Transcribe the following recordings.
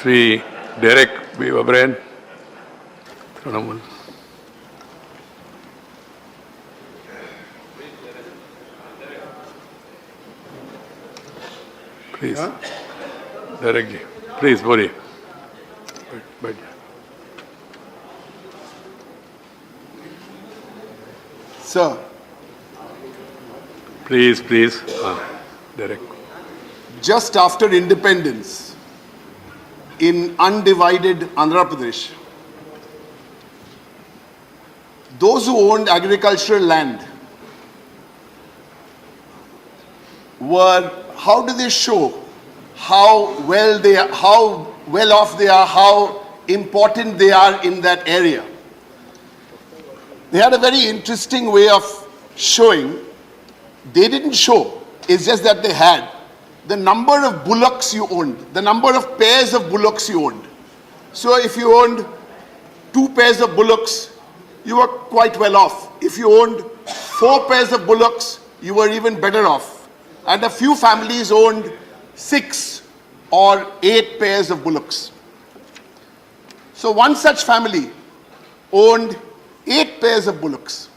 Sri Derek B. O'Brien, Trinamool. Please, Derek ji, please, Bori. Sir, Please, Derek. just after independence in undivided Andhra Pradesh, those who owned agricultural land were, how do they show how well off they are, how important they are in that area? They had a very interesting way of showing. They didn't show, it's just that they had the number of bullocks you owned, the number of pairs of bullocks you owned. So if you owned 2 pairs of bullocks, you were quite well off. If you owned 4 pairs of bullocks, you were even better off. And a few families owned 6 or 8 pairs of bullocks. So one such family owned 8 pairs of bullocks.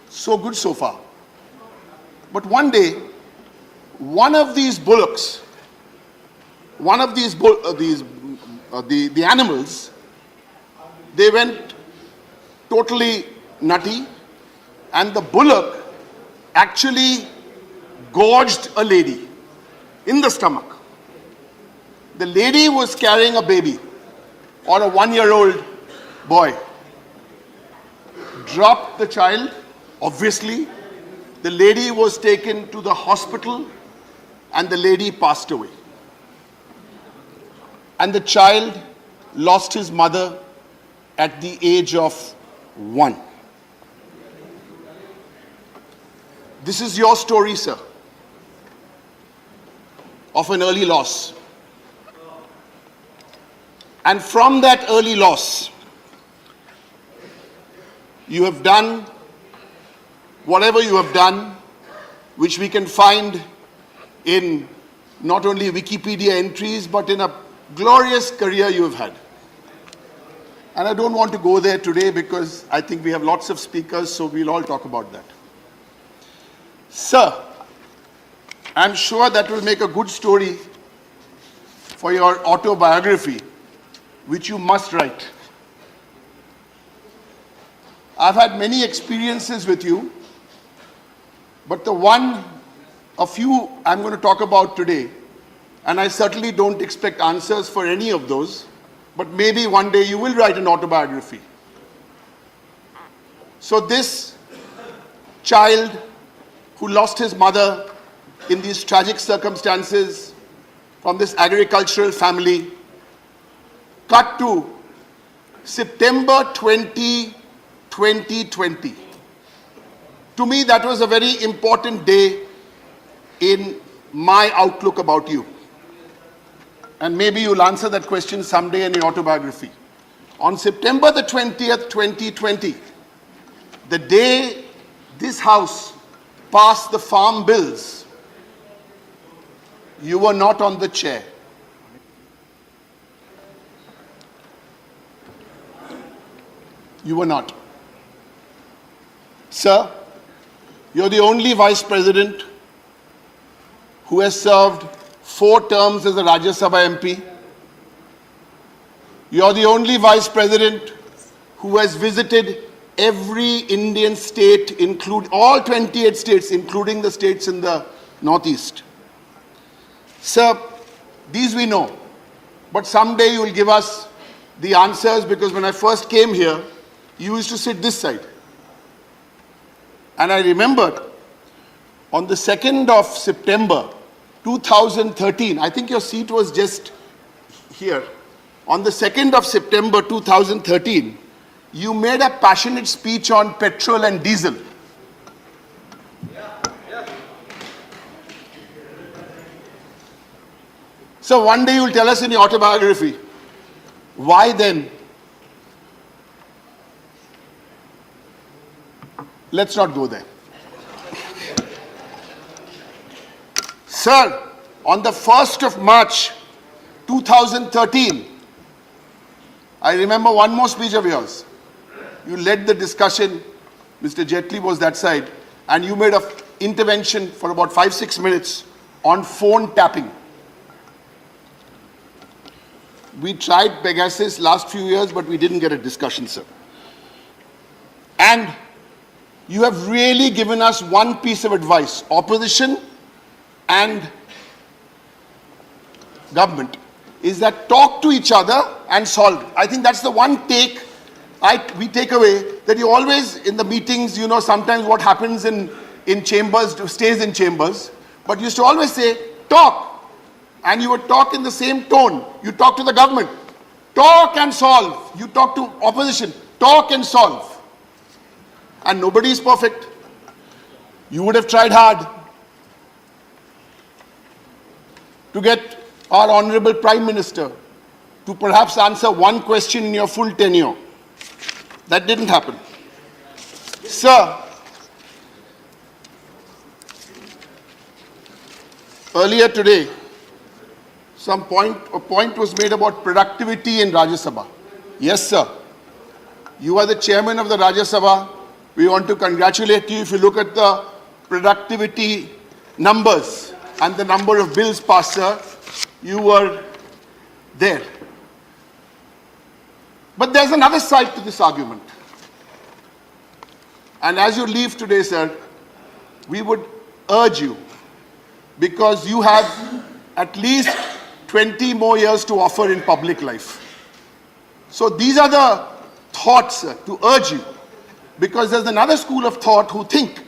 So good so far. But one day, one of these bullocks, the animals, they went totally nutty, and the bullock actually gorged a lady in the stomach. The lady was carrying a baby or a 1-year-old boy. Dropped the child, obviously. The lady was taken to the hospital and the lady passed away. And the child lost his mother at the age of 1. This is your story, sir, of an early loss. And from that early loss, you have done whatever you have done, which we can find in not only Wikipedia entries, but in a glorious career you have had. And I don't want to go there today because I think we have lots of speakers, so we'll all talk about that. Sir, I'm sure that will make a good story for your autobiography, which you must write. I've had many experiences with you, but a few I'm going to talk about today, and I certainly don't expect answers for any of those, but maybe one day you will write an autobiography. So this child who lost his mother in these tragic circumstances from this agricultural family, cut to September 20, 2020. To me, that was a very important day in my outlook about you. And maybe you'll answer that question someday in your autobiography. On September the 20th, 2020, the day this House passed the farm bills, you were not on the chair. You were not. Sir, you're the only Vice President who has served 4 terms as a Rajya Sabha MP. You're the only Vice President who has visited every Indian state, include all 28 states, including the states in the Northeast. Sir, these we know, but someday you will give us the answers, because when I first came here, you used to sit this side. And I remembered on the 2nd of September 2013, I think your seat was just here. On the 2nd of September 2013, you made a passionate speech on petrol and diesel. So one day you'll tell us in your autobiography, why then? Let's not go there. Sir, On the 1st of March, 2013, I remember one more speech of yours. You led the discussion, Mr. Jaitley was that side, and you made an intervention for about 5-6 minutes on phone tapping. We tried Pegasus last few years, but we didn't get a discussion, sir. And you have really given us one piece of advice, opposition and government, is that talk to each other and solve. I think that's the one take we take away, that you always, in the meetings, you know, sometimes what happens in chambers stays in chambers, but you used to always say, talk. And you would talk in the same tone. You talk to the government, talk and solve. You talk to opposition, talk and solve. And nobody is perfect. You would have tried hard to get our Honorable Prime Minister to perhaps answer one question in your full tenure. That didn't happen. Sir, earlier today, a point was made about productivity in Rajya Sabha. Yes, sir. You are the chairman of the Rajya Sabha. We want to congratulate you. If you look at the productivity numbers and the number of bills passed, sir, you were there. But there's another side to this argument. And as you leave today, sir, we would urge you, because you have at least 20 more years to offer in public life. So these are the thoughts, sir, to urge you. Because there's another school of thought who think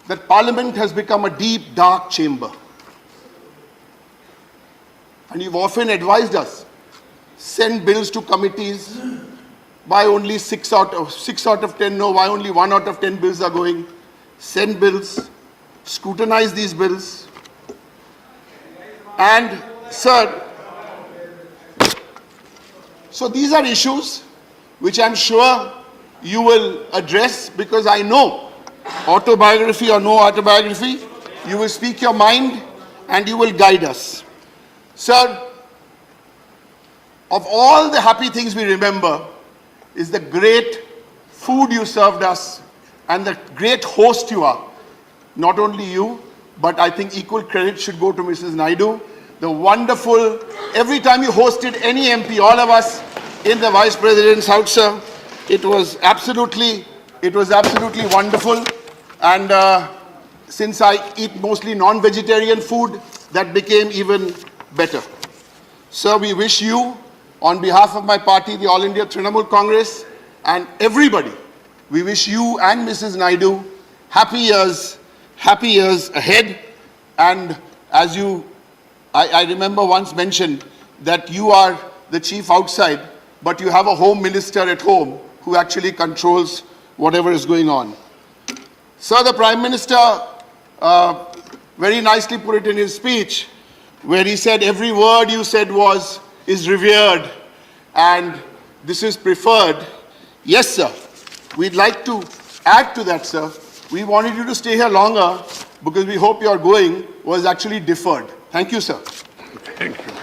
that Parliament has become a deep, dark chamber. And you've often advised us, send bills to committees, why only 6 out of 10, no, why only 1 out of 10 bills are going. Send bills, scrutinize these bills. And, sir, so these are issues which I'm sure you will address, because I know, autobiography or no autobiography, you will speak your mind and you will guide us. Sir, of all the happy things we remember is the great food you served us and the great host you are. Not only you, but I think equal credit should go to Mrs. Naidu. The wonderful, every time you hosted any MP, all of us in the Vice President's house, sir, it was absolutely wonderful. And since I eat mostly non-vegetarian food, that became even better. Sir, we wish you, on behalf of my party, the All India Trinamool Congress, and everybody, we wish you and Mrs. Naidu happy years ahead. And as I remember once mentioned that you are the chief outside, but you have a home minister at home who actually controls whatever is going on. Sir, the Prime Minister very nicely put it in his speech, where he said every word you said is revered and this is preferred. Yes, sir. We'd like to add to that, sir. We wanted you to stay here longer because we hope your going was actually deferred. Thank you, sir. Thank you.